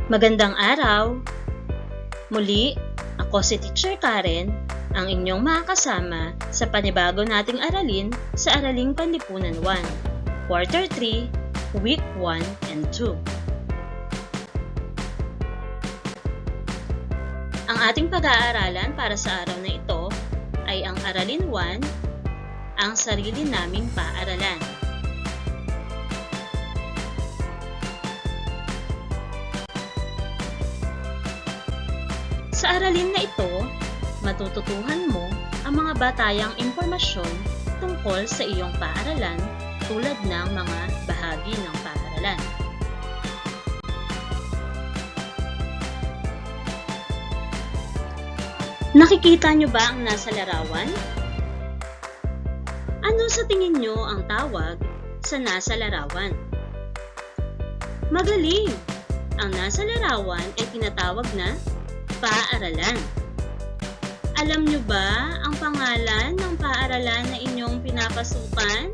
Magandang araw! Muli, ako si Teacher Karen, ang inyong makakasama sa panibago nating aralin sa Araling Panlipunan 1, Quarter 3, Week 1 and 2. Ang ating pag-aaralan para sa araw na ito ay ang Aralin 1, ang sarili naming paaralan. Sa aralin na ito, matututuhan mo ang mga batayang impormasyon tungkol sa iyong paaralan tulad ng mga bahagi ng paaralan. Nakikita nyo ba ang nasa larawan? Ano sa tingin nyo ang tawag sa nasa larawan? Magaling! Ang nasa larawan ay tinatawag na paaralan. Alam nyo ba ang pangalan ng paaralan na inyong pinapasukan?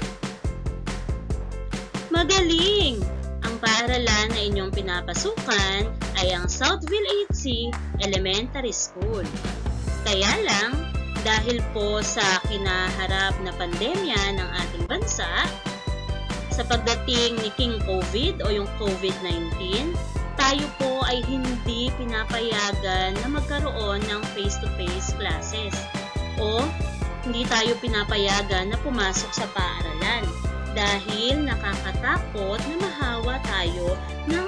Magaling! Ang paaralan na inyong pinapasukan ay ang Southville HC Elementary School. Kaya lang, dahil po sa kinaharap na pandemya ng ating bansa, sa pagdating ni King COVID o yung COVID-19, tayo po ay hindi pinapayagan na magkaroon ng face-to-face classes o hindi tayo pinapayagan na pumasok sa paaralan dahil nakakatakot na mahawa tayo ng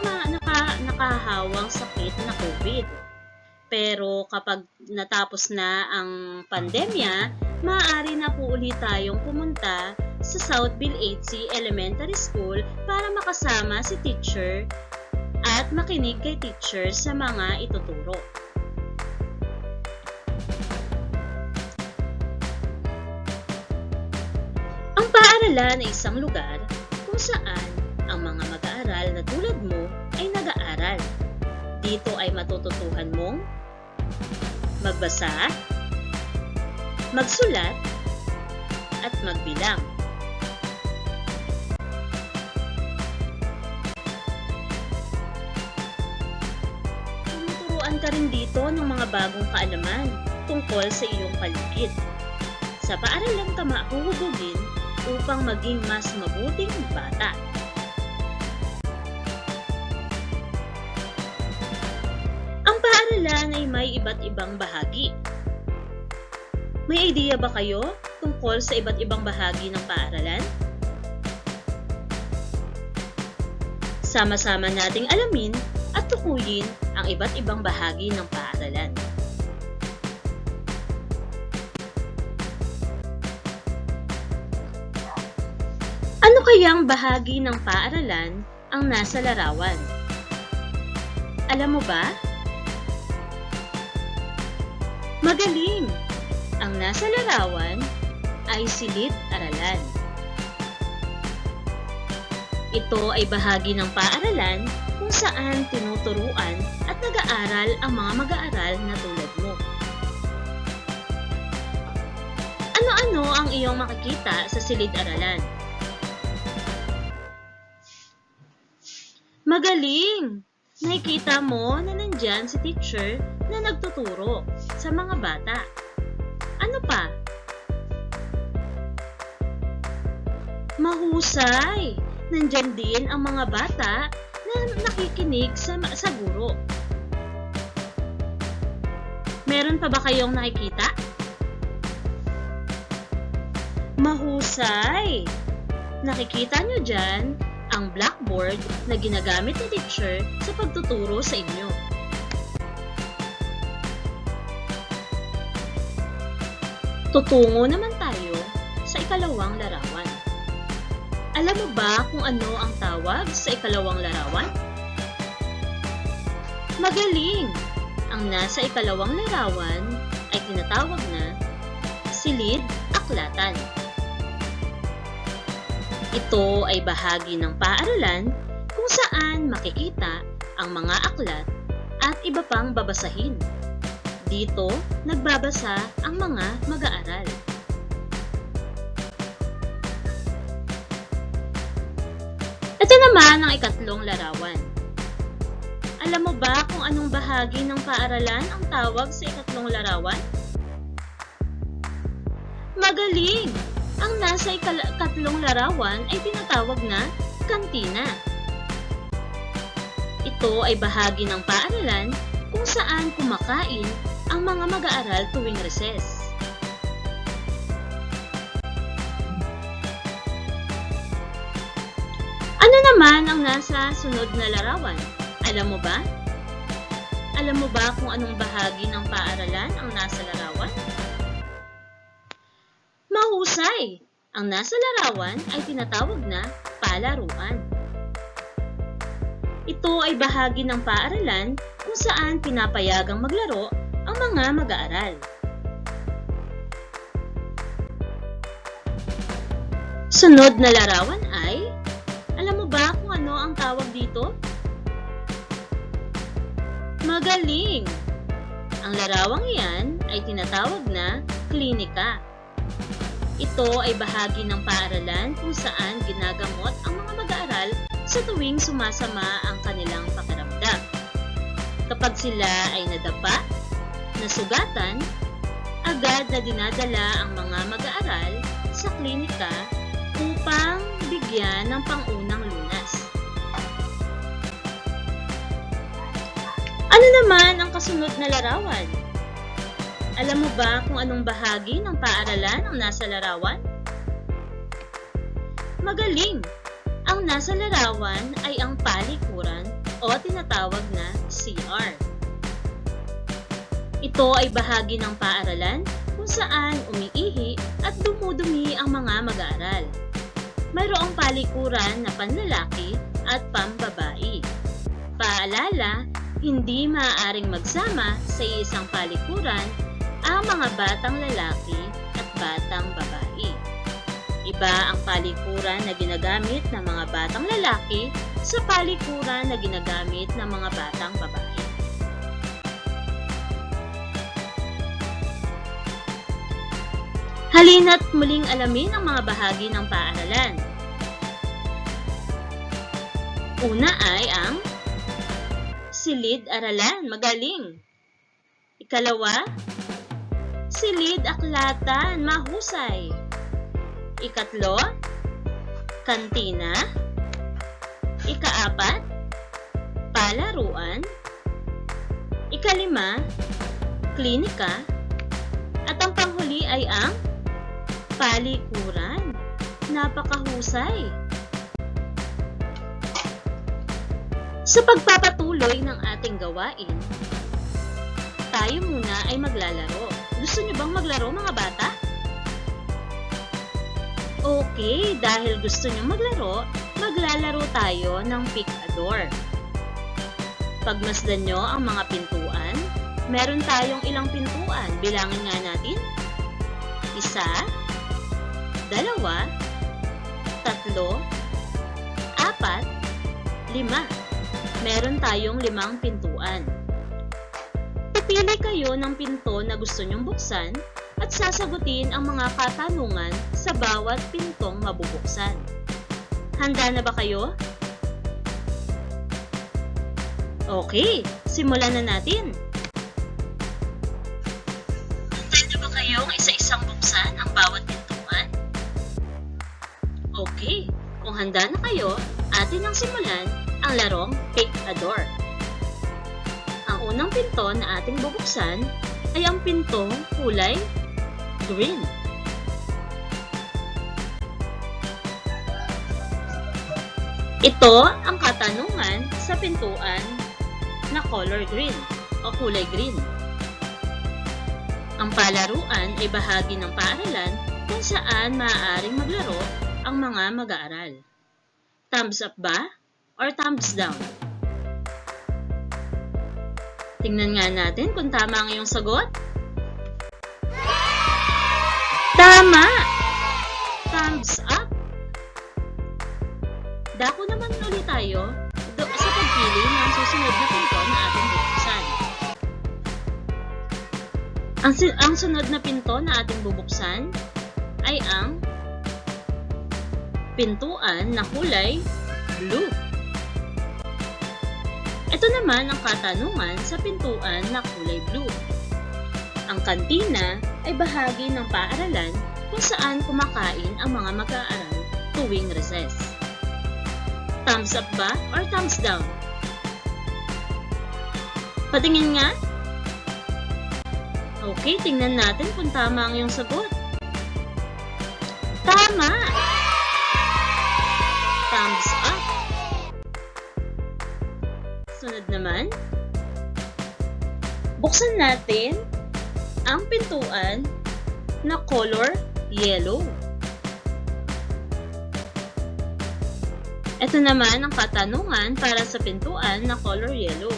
nakahawang sakit na COVID. Pero kapag natapos na ang pandemya, maaari na po ulit tayong pumunta sa Southville HC Elementary School para makasama si teacher at makinig kay teacher sa mga ituturo. Ang paaralan ay isang lugar kung saan ang mga mag-aaral na tulad mo ay nag-aaral. Dito ay matututuhan mong magbasa, magsulat, at magbilang. Tinuturuan ka rin dito ng mga bagong kaalaman tungkol sa iyong paligid. Sa paaralan ka mahuhugugin upang maging mas mabuting bata. Ang paaralan ay may iba't ibang bahagi. May idea ba kayo tungkol sa iba't ibang bahagi ng paaralan? Sama-sama nating alamin at tukuyin ang iba't ibang bahagi ng paaralan. Ano kayang bahagi ng paaralan ang nasa larawan? Alam mo ba? Magaling! Ang nasa larawan ay silid-aralan. Ito ay bahagi ng paaralan kung saan tinuturuan at nag-aaral ang mga mag-aaral na tulad mo. Ano-ano ang iyong makikita sa silid-aralan? Magaling! Nakikita mo na nandyan si teacher na nagtuturo sa mga bata. Ano pa? Mahusay! Nandyan din ang mga bata na nakikinig sa guro. Meron pa ba kayong nakikita? Mahusay! Nakikita nyo dyan ang blackboard na ginagamit ni teacher sa pagtuturo sa inyo. Tutungo naman tayo sa ikalawang larawan. Alam mo ba kung ano ang tawag sa ikalawang larawan? Magaling! Ang nasa ikalawang larawan ay tinatawag na silid-aklatan. Ito ay bahagi ng paaralan kung saan makikita ang mga aklat at iba pang babasahin. Dito, nagbabasa ang mga mag-aaral. Ito naman ang ikatlong larawan. Alam mo ba kung anong bahagi ng paaralan ang tawag sa ikatlong larawan? Magaling! Ang nasa ikatlong larawan ay tinatawag na kantina. Ito ay bahagi ng paaralan kung saan kumakain ang mga mag-aaral tuwing recess. Ano naman ang nasa sunod na larawan? Alam mo ba? Alam mo ba kung anong bahagi ng paaralan ang nasa larawan? Mahusay! Ang nasa larawan ay tinatawag na palaruan. Ito ay bahagi ng paaralan kung saan pinapayagang maglaro ang mga mag-aaral. Sunod na larawan ay, alam mo ba kung ano ang tawag dito? Magaling! Ang larawang iyan ay tinatawag na klinika. Ito ay bahagi ng paaralan kung saan ginagamot ang mga mag-aaral sa tuwing sumasama ang kanilang pakiramdam. Kapag sila ay nadapa, nasugatan, agad na dinadala ang mga mag-aaral sa klinika upang bigyan ng pangunang lunas. Ano naman ang kasunod na larawan? Alam mo ba kung anong bahagi ng paaralan ang nasa larawan? Magaling! Ang nasa larawan ay ang palikuran o tinatawag na CR. Ito ay bahagi ng paaralan kung saan umiihi at dumudumi ang mga mag-aaral. Mayroong palikuran na panlalaki at pambabae. Paalala, hindi maaaring magsama sa isang palikuran ang mga batang lalaki at batang babae. Iba ang palikuran na ginagamit ng mga batang lalaki sa palikuran na ginagamit ng mga batang babae. Halina't muling alamin ang mga bahagi ng paaralan. Una ay ang silid-aralan. Magaling! Ikalawa, silid-aklatan. Mahusay! Ikatlo, kantina. Ikaapat, palaruan. Ikalima, klinika. At ang panghuli ay ang palikuran. Napakahusay! Sa pagpapatuloy ng ating gawain, tayo muna ay maglalaro. Gusto niyo bang maglaro, mga bata? Okay, dahil gusto niyo maglaro, maglalaro tayo ng pick a door. Pagmasdan niyo ang mga pintuan, meron tayong ilang pintuan. Bilangin nga natin. 1, 2, 3, 4, 5. Meron tayong 5 pintuan. Pipili kayo ng pinto na gusto nyong buksan at sasagutin ang mga katanungan sa bawat pintong mabubuksan. Handa na ba kayo? Okay, simulan na natin. Handa na ba kayong isa-isang buksan ang bawat pintuan? Okay, kung handa na kayo, atin ang simulan ang larong Pick a Door. Ang unang pinto na ating bubuksan ay ang pintong kulay green. Ito ang katanungan sa pintuan na color green o kulay green. Ang palaruan ay bahagi ng paaralan kung saan maaaring maglaro ang mga mag-aaral. Thumbs up ba? Or thumbs down? Tingnan nga natin kung tama ang iyong sagot. Tama! Thumbs up! Dako naman ulit tayo sa pagpili ng susunod na pinto na ating bubuksan. Ang sunod na pinto na ating bubuksan ay ang pintuan na kulay blue. Ito naman ang katanungan sa pintuan na kulay blue. Ang kantina ay bahagi ng paaralan kung saan kumakain ang mga mag-aaral tuwing recess. Thumbs up ba or thumbs down? Patingin nga. Okay, tingnan natin kung tama ang iyong sagot. Tama! Thumbs up. Sunod naman, buksan natin ang pintuan na color yellow. Ito naman ang katanungan para sa pintuan na color yellow.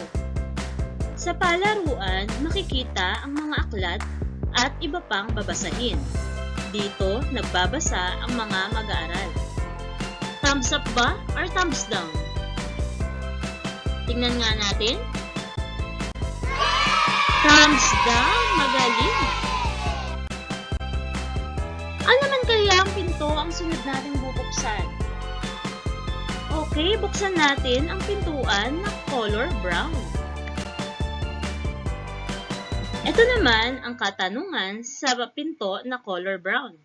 Sa palaruan, makikita ang mga aklat at iba pang babasahin. Dito, nagbabasa ang mga mag-aaral. Thumbs up ba or thumbs down? Tingnan nga natin. Thumbs down! Magaling! Ano naman kaya ang pinto ang sunod nating bubuksan? Okay, buksan natin ang pintuan na color brown. Ito naman ang katanungan sa pinto na color brown.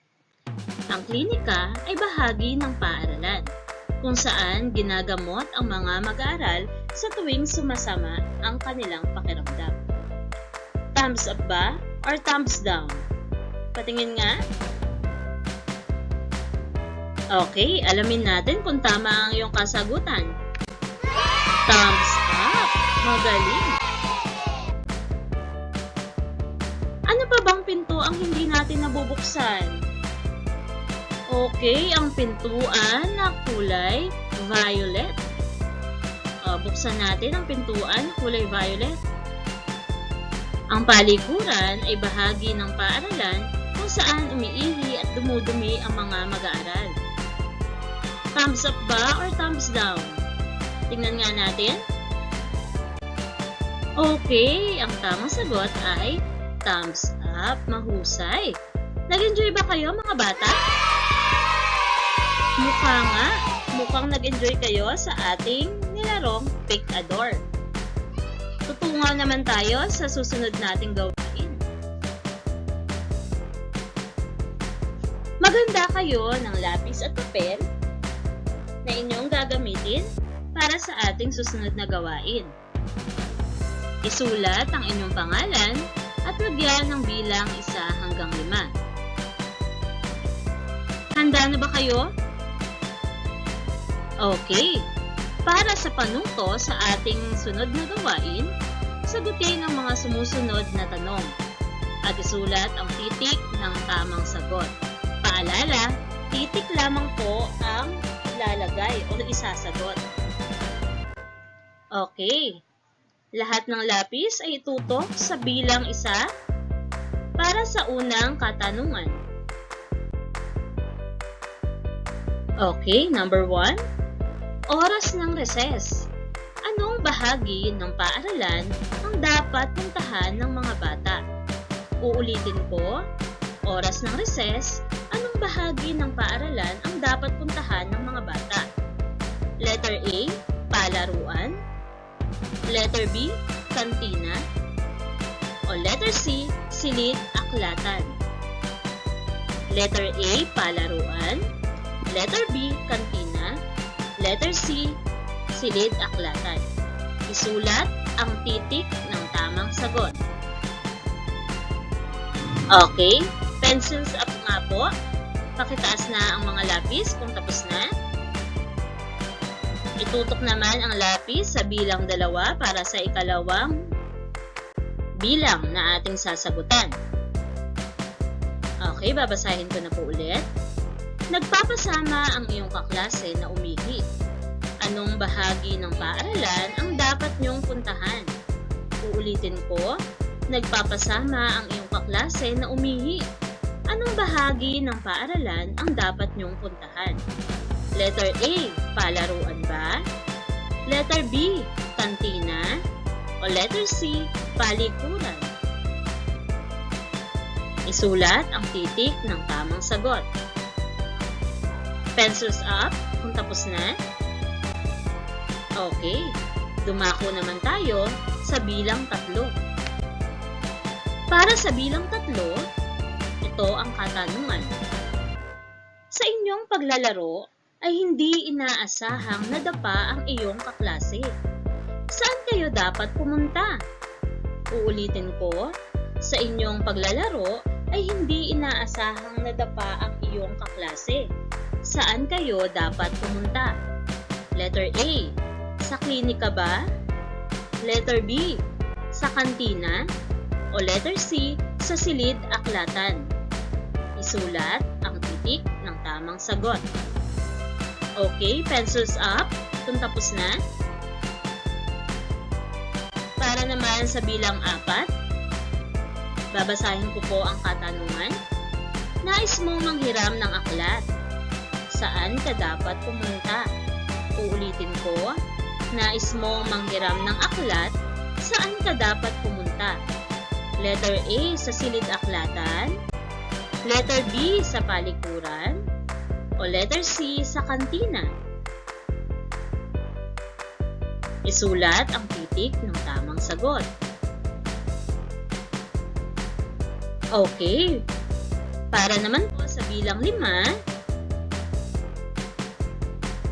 Ang klinika ay bahagi ng paaralan kung saan ginagamot ang mga mag-aaral sa tuwing sumasama ang kanilang pakiramdam. Thumbs up ba or thumbs down? Patingin nga. Okay, alamin natin kung tama ang iyong kasagutan. Thumbs up! Magaling! Ano pa bang pinto ang hindi natin nabubuksan? Okay, ang pintuan na kulay violet. Buksan natin ang pintuan na kulay violet. Ang palikuran ay bahagi ng paaralan kung saan umiihi at dumudumi ang mga mag-aaral. Thumbs up ba or thumbs down? Tingnan nga natin. Okay, ang tamang sagot ay thumbs up. Mahusay. Nag-enjoy ba kayo mga bata? Mukha nga. Mukhang nag-enjoy kayo sa ating nilarong Pick a Door. Tutungo naman tayo sa susunod nating gawain. Maghanda kayo ng lapis at papel na inyong gagamitin para sa ating susunod na gawain. Isulat ang inyong pangalan at lagyan ng bilang 1 hanggang 5. Handa na ba kayo? Okay. Para sa panuto sa ating sunod na gawain, sagutin ang mga sumusunod na tanong at isulat ang titik ng tamang sagot. Paalala, titik lamang po ang ilalagay o isasagot. Okay. Lahat ng lapis ay itutok sa bilang 1 para sa unang katanungan. Okay, number 1. Oras ng recess. Anong bahagi ng paaralan ang dapat puntahan ng mga bata? Uulitin ko, oras ng recess, anong bahagi ng paaralan ang dapat puntahan ng mga bata? Letter A, palaruan. Letter B, kantina. O letter C, silid-aklatan. Letter A, palaruan. Letter B, kantina. Letter C, silid-aklatan. Isulat ang titik ng tamang sagot. Okay, pencils up nga po. Pakitaas na ang mga lapis kung tapos na. Itutok naman ang lapis sa bilang 2 para sa ikalawang bilang na ating sasagutan. Okay, babasahin ko na po ulit. Nagpapasama ang iyong kaklase na umihi. Anong bahagi ng paaralan ang dapat niyong puntahan? Uulitin ko, nagpapasama ang iyong kaklase na umihi. Anong bahagi ng paaralan ang dapat niyong puntahan? Letter A, palaruan ba? Letter B, kantina? O letter C, palikuran? Isulat ang titik ng tamang sagot. Pencils up kung tapos na. Okay. Dumako naman tayo sa bilang 3. Para sa bilang 3, ito ang katanungan. Sa inyong paglalaro ay hindi inaasahang nadapa ang iyong kaklase. Saan kayo dapat pumunta? Uulitin ko, sa inyong paglalaro ay hindi inaasahang nadapa ang iyong kaklase. Saan kayo dapat pumunta? Letter A, sa klinika ba? Letter B, sa kantina? O letter C, sa silid-aklatan? Isulat ang titik ng tamang sagot. Okay, pencils up kung tapos na. Para naman sa bilang 4, babasahin ko po ang katanungan. Nais mong manghiram ng aklat. Saan ka dapat pumunta? Uulitin ko. Nais mong manghiram ng aklat. Saan ka dapat pumunta? Letter A, sa silid-aklatan. Letter B, sa palikuran. O letter C, sa kantina. Isulat ang titik ng tamang sagot. Okay. Para naman po sa bilang 5,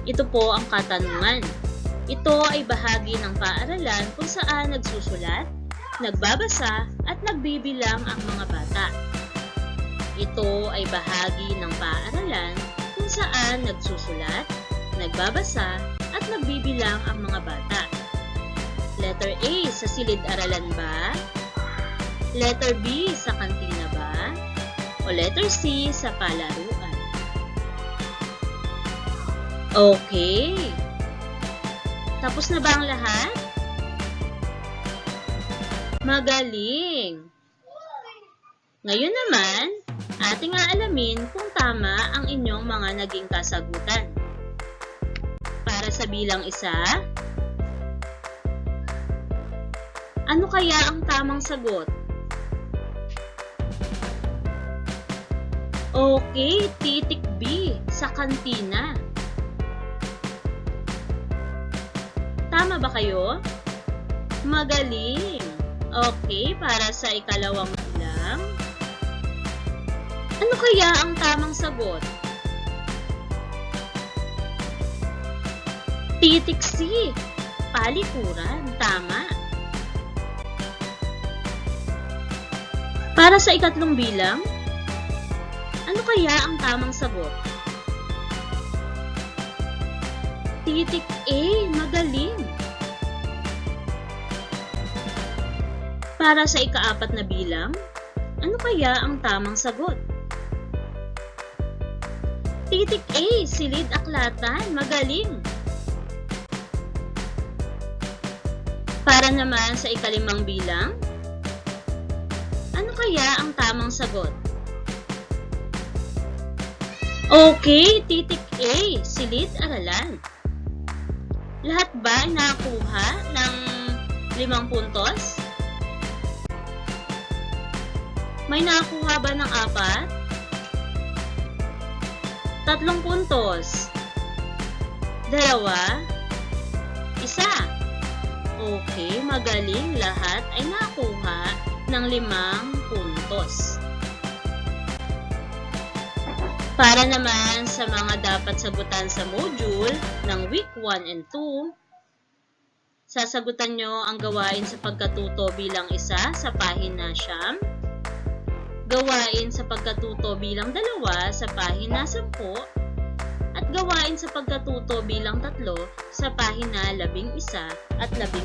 ito po ang katanungan. Ito ay bahagi ng paaralan kung saan nagsusulat, nagbabasa, at nagbibilang ang mga bata. Ito ay bahagi ng paaralan kung saan nagsusulat, nagbabasa, at nagbibilang ang mga bata. Letter A, sa silid-aralan ba? Letter B, sa kantina ba? O letter C, sa palaruan? Okay. Tapos na ba ang lahat? Magaling! Ngayon naman, ating aalamin kung tama ang inyong mga naging kasagutan. Para sa bilang 1, ano kaya ang tamang sagot? Okay, titik B, sa kantina. Tama ba kayo? Magaling! Okay, para sa ikalawang bilang, ano kaya ang tamang sagot? Titik C, palikuran. Tama. Para sa ikatlong bilang, ano kaya ang tamang sagot? Titik A, magaling. Para sa ika-4 na bilang, ano kaya ang tamang sagot? Titik A, silid-aklatan. Magaling. Para naman sa ika-5 bilang, ano kaya ang tamang sagot? Okay, titik A, silid-aralan. Lahat ba ay nakakuha ng 5 puntos? May nakakuha ba ng 4? 3 puntos. 2? 1? Okay, magaling. Lahat ay nakakuha ng 5 puntos. Para naman sa mga dapat sagutan sa module ng week 1 and 2, sasagutan nyo ang gawain sa pagkatuto bilang 1 sa pahina 9, gawain sa pagkatuto bilang 2 sa pahina 10, at gawain sa pagkatuto bilang 3 sa pahina 11 at 12.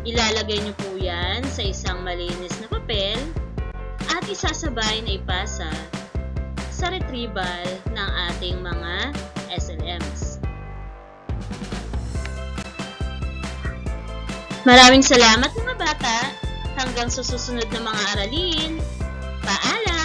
Ilalagay nyo po yan sa isang malinis na papel at isasabay na ipasa sa retrieval ng ating mga SLMs. Maraming salamat mga bata! Hanggang sa susunod na mga aralin. Paalam!